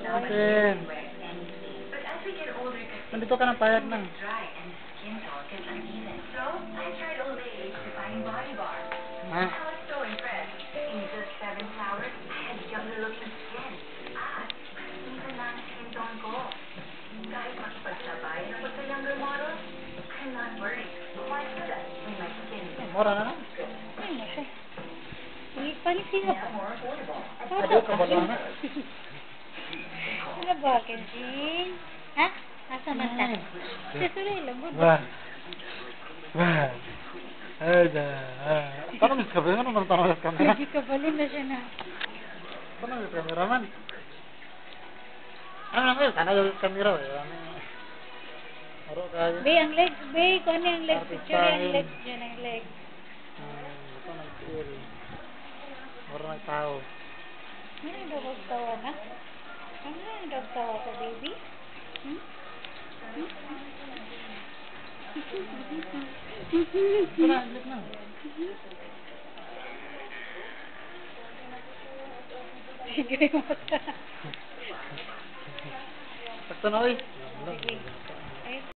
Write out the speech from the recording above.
Atin. Nandito ka ng payag na. Ha? Mura na lang. Ay, nako. Palit sila pa. Ado ka ba na? Ano ba, Kenjin? Ha? Asa man ta? Sasuloy lang, good. Wah. Wah. Ada. Paano mas kabel? Ano nang tanong sa kamera? Hindi ka balon na siya na. Paano yung cameraman? Ano lang yun? Sana yung camera eh. Maro kayo. Be, ang legs, be. Kung ano yung legs? Picture yung legs dyan, ang legs. Ito nag-feel. Maro nagtao. Ano yung dog tawa na? Ano yung dog tawa ko, baby? Hmm? Ito na, aglit na. Sige mo ta. Sakto na, oy. Sige.